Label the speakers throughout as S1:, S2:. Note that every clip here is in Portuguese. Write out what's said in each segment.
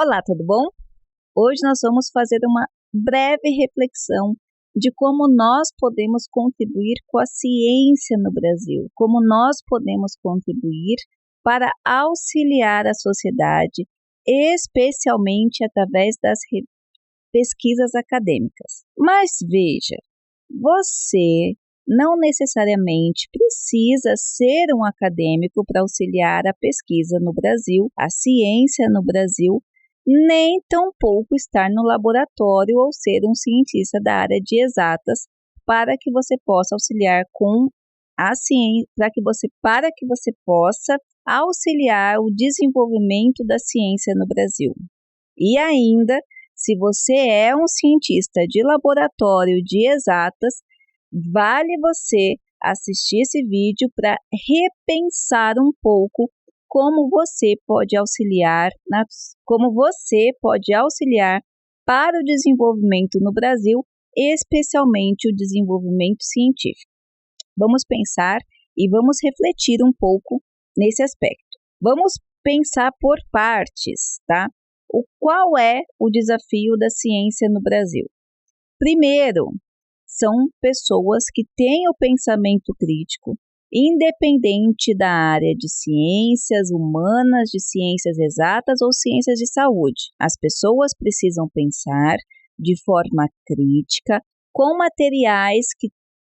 S1: Olá, tudo bom? Hoje nós vamos fazer uma breve reflexão de como nós podemos contribuir com a ciência no Brasil, como nós podemos contribuir para auxiliar a sociedade, especialmente através das pesquisas acadêmicas. Mas veja, você não necessariamente precisa ser um acadêmico para auxiliar a pesquisa no Brasil, a ciência no Brasil, nem tampouco estar no laboratório ou ser um cientista da área de exatas para que você possa auxiliar com a ciência, para que você possa auxiliar o desenvolvimento da ciência no Brasil. E ainda, se você é um cientista de laboratório de exatas, vale você assistir esse vídeo para repensar um pouco como você pode auxiliar para o desenvolvimento no Brasil, especialmente o desenvolvimento científico. Vamos pensar e vamos refletir um pouco nesse aspecto. Vamos pensar por partes, tá? Qual é o desafio da ciência no Brasil? Primeiro, são pessoas que têm o pensamento crítico, independente da área de ciências humanas, de ciências exatas ou ciências de saúde. As pessoas precisam pensar de forma crítica, com materiais que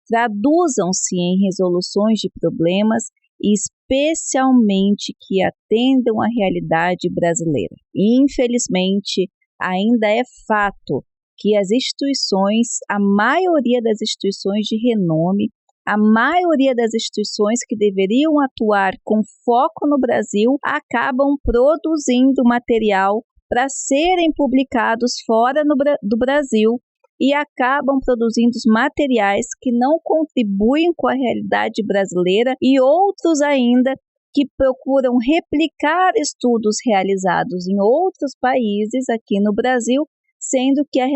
S1: traduzam-se em resoluções de problemas e especialmente que atendam à realidade brasileira. Infelizmente, ainda é fato que as instituições, a maioria das instituições de renome, a maioria das instituições que deveriam atuar com foco no Brasil, acabam produzindo material para serem publicados fora do Brasil e acabam produzindo materiais que não contribuem com a realidade brasileira e outros ainda que procuram replicar estudos realizados em outros países aqui no Brasil, sendo que a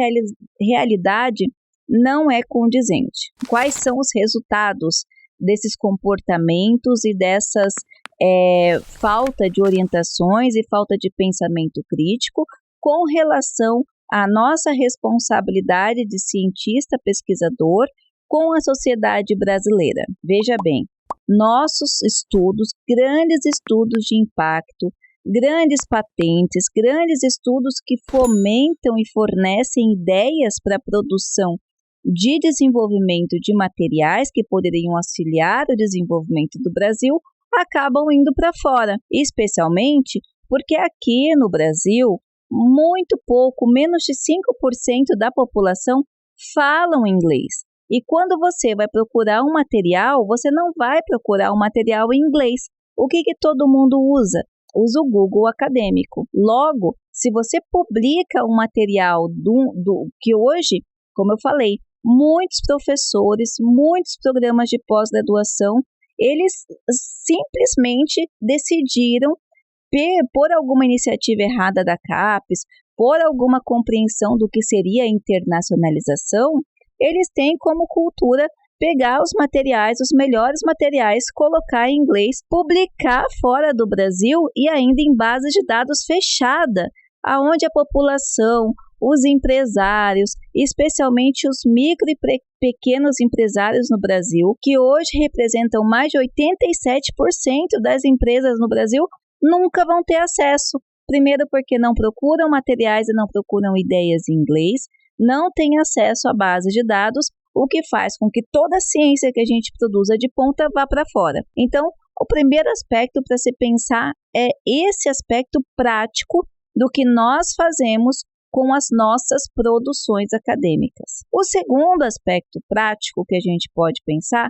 S1: realidade não é condizente. Quais são os resultados desses comportamentos e dessas falta de orientações e falta de pensamento crítico com relação à nossa responsabilidade de cientista pesquisador com a sociedade brasileira? Veja bem, nossos estudos, grandes estudos de impacto, grandes patentes, grandes estudos que fomentam e fornecem ideias para a produção de desenvolvimento de materiais que poderiam auxiliar o desenvolvimento do Brasil, acabam indo para fora, especialmente porque aqui no Brasil, muito pouco, menos de 5% da população falam inglês. E quando você vai procurar um material, você não vai procurar um material em inglês. O que todo mundo usa? Usa o Google acadêmico. Logo, se você publica um material que hoje, como eu falei, muitos professores, muitos programas de pós-graduação, eles simplesmente decidiram, por alguma iniciativa errada da CAPES, por alguma compreensão do que seria a internacionalização, eles têm como cultura pegar os materiais, os melhores materiais, colocar em inglês, publicar fora do Brasil e ainda em base de dados fechada, aonde a população, os empresários, especialmente os micro e pequenos empresários no Brasil, que hoje representam mais de 87% das empresas no Brasil, nunca vão ter acesso. Primeiro porque não procuram materiais e não procuram ideias em inglês, não têm acesso à base de dados, o que faz com que toda a ciência que a gente produza de ponta vá para fora. Então, o primeiro aspecto para se pensar é esse aspecto prático do que nós fazemos com as nossas produções acadêmicas. O segundo aspecto prático que a gente pode pensar,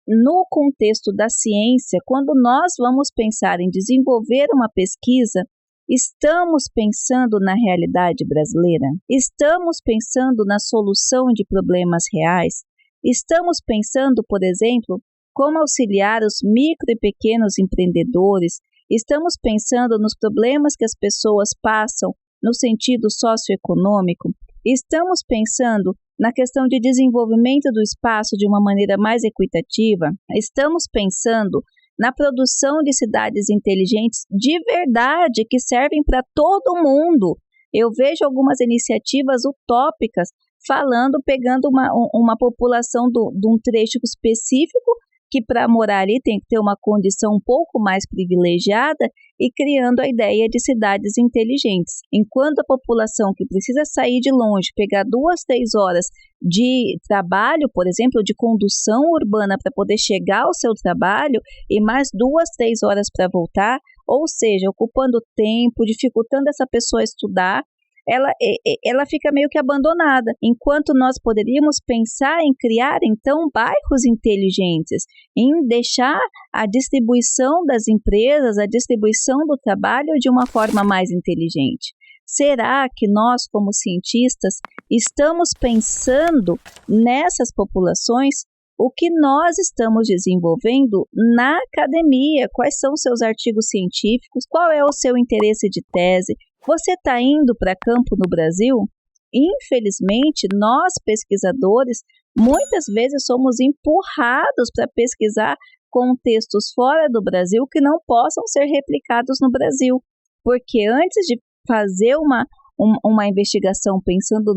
S1: no contexto da ciência, quando nós vamos pensar em desenvolver uma pesquisa, estamos pensando na realidade brasileira? Estamos pensando na solução de problemas reais? Estamos pensando, por exemplo, como auxiliar os micro e pequenos empreendedores? Estamos pensando nos problemas que as pessoas passam no sentido socioeconômico? Estamos pensando na questão de desenvolvimento do espaço de uma maneira mais equitativa? Estamos pensando na produção de cidades inteligentes de verdade, que servem para todo mundo. Eu vejo algumas iniciativas utópicas falando, pegando uma população de um trecho específico, que para morar ali tem que ter uma condição um pouco mais privilegiada, e criando a ideia de cidades inteligentes. Enquanto a população que precisa sair de longe, pegar 2, 3 horas de trabalho, por exemplo, de condução urbana para poder chegar ao seu trabalho, e mais 2, 3 horas para voltar, ou seja, ocupando tempo, dificultando essa pessoa a estudar, ela fica meio que abandonada, enquanto nós poderíamos pensar em criar, então, bairros inteligentes, em deixar a distribuição das empresas, a distribuição do trabalho de uma forma mais inteligente. Será que nós, como cientistas, estamos pensando nessas populações? O que nós estamos desenvolvendo na academia? Quais são seus artigos científicos? Qual é o seu interesse de tese? Você está indo para campo no Brasil? Infelizmente, nós pesquisadores, muitas vezes somos empurrados para pesquisar contextos fora do Brasil que não possam ser replicados no Brasil. Porque antes de fazer uma investigação pensando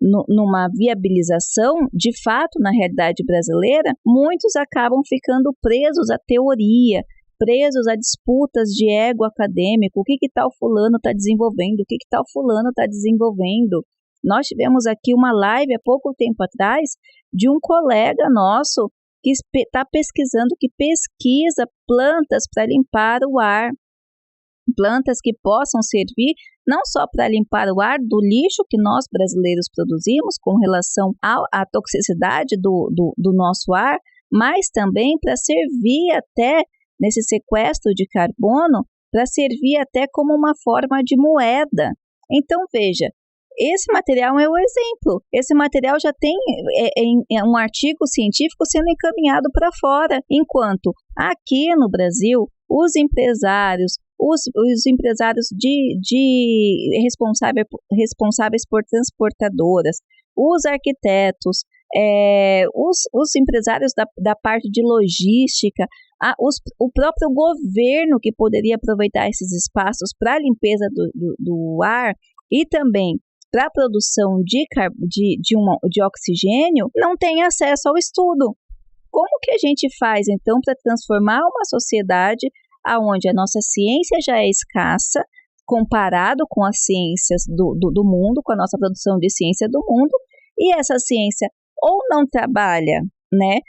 S1: numa viabilização, de fato, na realidade brasileira, muitos acabam ficando presos à teoria, presos a disputas de ego acadêmico, o que tal fulano está desenvolvendo, o que tal fulano está desenvolvendo. Nós tivemos aqui uma live há pouco tempo atrás de um colega nosso que está pesquisando, que pesquisa plantas para limpar o ar, plantas que possam servir não só para limpar o ar do lixo que nós brasileiros produzimos com relação à toxicidade do nosso ar, mas também para servir até nesse sequestro de carbono, para servir até como uma forma de moeda. Então, veja, esse material é o exemplo. Esse material já tem um artigo científico sendo encaminhado para fora, enquanto aqui no Brasil, os empresários, os empresários responsáveis por transportadoras, os arquitetos, os empresários da parte de logística, o próprio governo que poderia aproveitar esses espaços para a limpeza do ar e também para a produção de oxigênio, não tem acesso ao estudo. Como que a gente faz, então, para transformar uma sociedade onde a nossa ciência já é escassa, comparado com as ciências do mundo, com a nossa produção de ciência do mundo, e essa ciência ou não trabalha, né,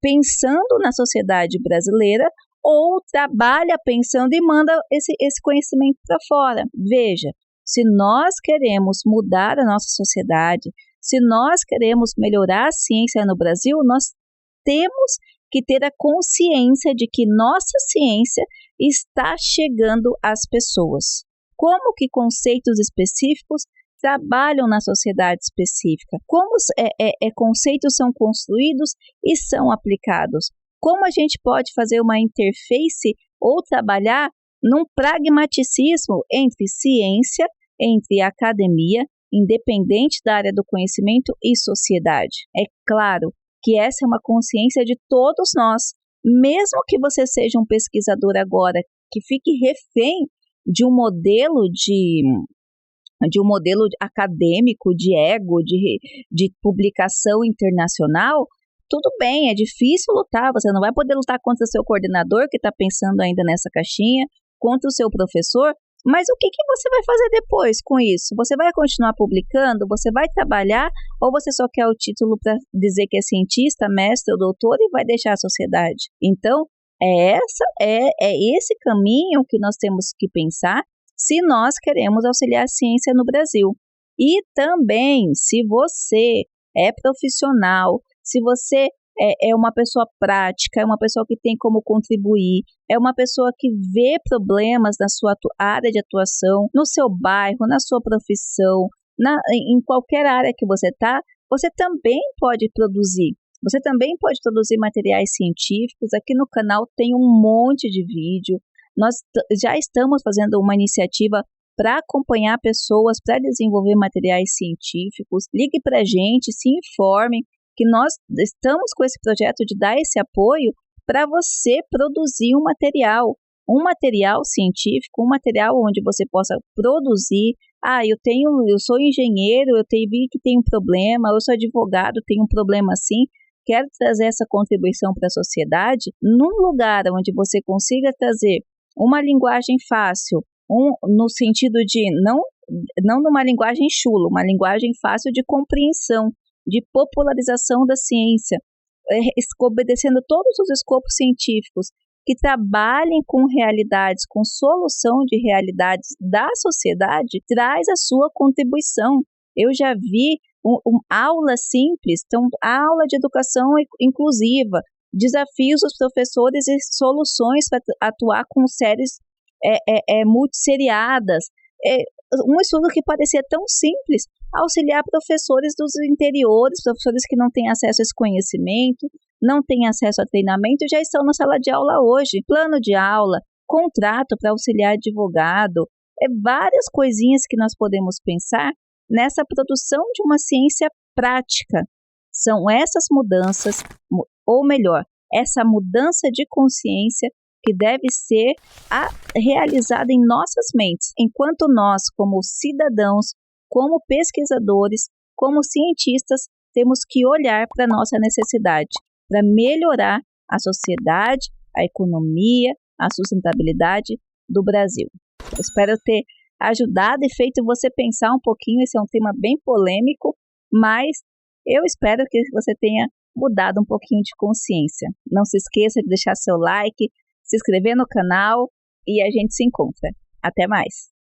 S1: pensando na sociedade brasileira, ou trabalha pensando e manda esse conhecimento para fora. Veja, se nós queremos mudar a nossa sociedade, se nós queremos melhorar a ciência no Brasil, nós temos que ter a consciência de que nossa ciência está chegando às pessoas. Como que conceitos específicos trabalham na sociedade específica? Como conceitos são construídos e são aplicados? Como a gente pode fazer uma interface ou trabalhar num pragmaticismo entre ciência, entre academia, independente da área do conhecimento, e sociedade? É claro que essa é uma consciência de todos nós. Mesmo que você seja um pesquisador agora que fique refém de um modelo acadêmico, de ego, de publicação internacional, tudo bem, é difícil lutar, você não vai poder lutar contra o seu coordenador que está pensando ainda nessa caixinha, contra o seu professor, mas o que você vai fazer depois com isso? Você vai continuar publicando? Você vai trabalhar? Ou você só quer o título para dizer que é cientista, mestre ou doutor e vai deixar a sociedade? Então, é esse caminho que nós temos que pensar se nós queremos auxiliar a ciência no Brasil. E também, se você é profissional, se você é uma pessoa prática, é uma pessoa que tem como contribuir, é uma pessoa que vê problemas na sua área de atuação, no seu bairro, na sua profissão, em qualquer área que você está, você também pode produzir. Você também pode produzir materiais científicos. Aqui no canal tem um monte de vídeo. Nós já estamos fazendo uma iniciativa para acompanhar pessoas, para desenvolver materiais científicos. Ligue para a gente, se informe, que nós estamos com esse projeto de dar esse apoio para você produzir um material científico, um material onde você possa produzir. Eu sou engenheiro, vi que tem um problema, eu sou advogado, tenho um problema assim, quero trazer essa contribuição para a sociedade, num lugar onde você consiga trazer uma linguagem fácil, no sentido de não numa linguagem chula, uma linguagem fácil de compreensão, de popularização da ciência, obedecendo todos os escopos científicos, que trabalhem com realidades, com solução de realidades da sociedade, traz a sua contribuição. Eu já vi aula simples, então, aula de educação inclusiva, desafios dos professores e soluções para atuar com séries multisseriadas. Um estudo que parecia tão simples, auxiliar professores dos interiores, professores que não têm acesso a esse conhecimento, não têm acesso a treinamento, já estão na sala de aula hoje. Plano de aula, contrato para auxiliar advogado, várias coisinhas que nós podemos pensar nessa produção de uma ciência prática. São essas mudanças, ou melhor, essa mudança de consciência que deve ser realizada em nossas mentes, enquanto nós, como cidadãos, como pesquisadores, como cientistas, temos que olhar para a nossa necessidade, para melhorar a sociedade, a economia, a sustentabilidade do Brasil. Eu espero ter ajudado e feito você pensar um pouquinho. Esse é um tema bem polêmico, mas eu espero que você tenha mudado um pouquinho de consciência. Não se esqueça de deixar seu like, se inscrever no canal e a gente se encontra. Até mais!